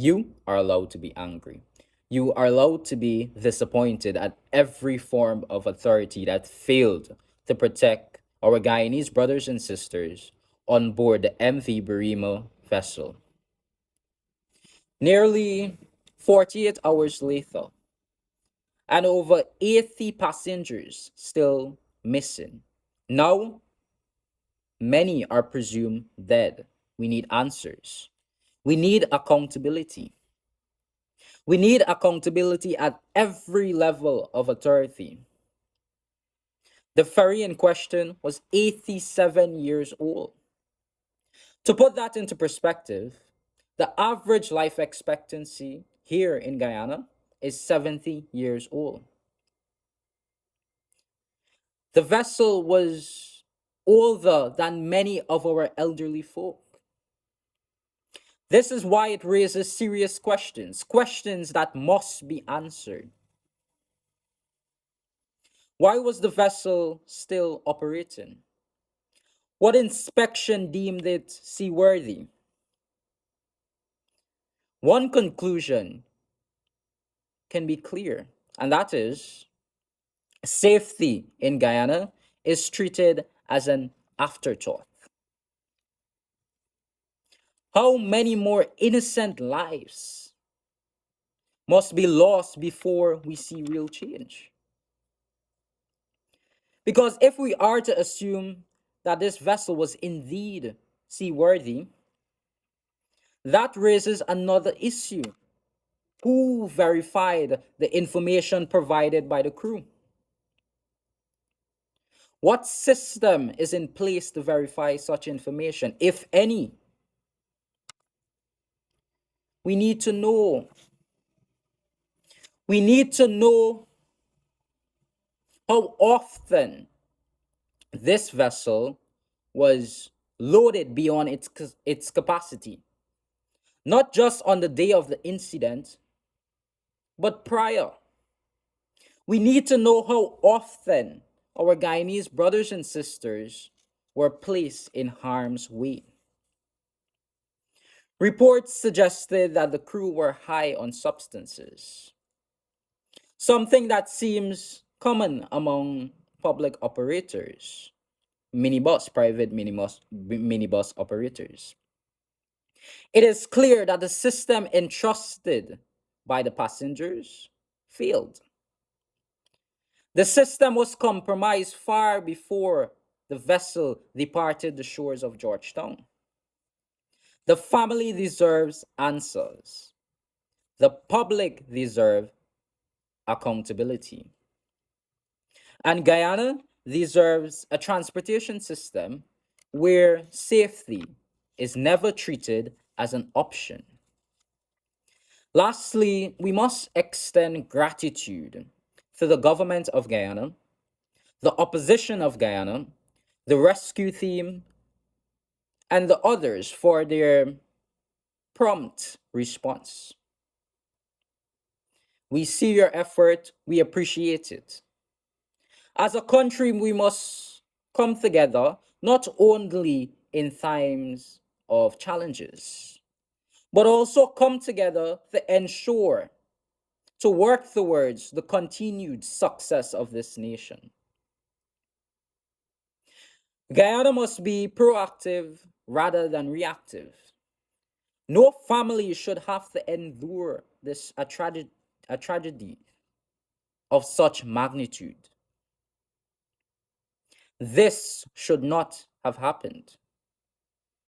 You are allowed to be angry. You are allowed to be disappointed at every form of authority that failed to protect our Guyanese brothers and sisters on board the MV Barima vessel. Nearly 48 hours later, and over 80 passengers still missing. Now, many are presumed dead. We need answers. We need accountability. We need accountability at every level of authority. The ferry in question was 87 years old. To put that into perspective, the average life expectancy here in Guyana is 70 years old. The vessel was older than many of our elderly folk. This is why it raises serious questions, questions that must be answered. Why was the vessel still operating? What inspection deemed it seaworthy? One conclusion can be clear, and that is safety in Guyana is treated as an afterthought. How many more innocent lives must be lost before we see real change? Because if we are to assume that this vessel was indeed seaworthy, that raises another issue. Who verified the information provided by the crew? What system is in place to verify such information, if any? We need to know. We need to know how often this vessel was loaded beyond its capacity. Not just on the day of the incident, but prior. We need to know how often our Guyanese brothers and sisters were placed in harm's way. Reports suggested that the crew were high on substances, something that seems common among public operators, private minibus operators. It is clear that the system entrusted by the passengers failed. The system was compromised far before the vessel departed the shores of Georgetown. The family deserves answers. The public deserves accountability. And Guyana deserves a transportation system where safety is never treated as an option. Lastly, we must extend gratitude to the government of Guyana, the opposition of Guyana, the rescue team, and the others for their prompt response. We see your effort, we appreciate it. As a country, we must come together not only in times of challenges, but also come together to ensure, to work towards the continued success of this nation. Guyana must be proactive rather than reactive. No family should have to endure a tragedy of such magnitude. This should not have happened.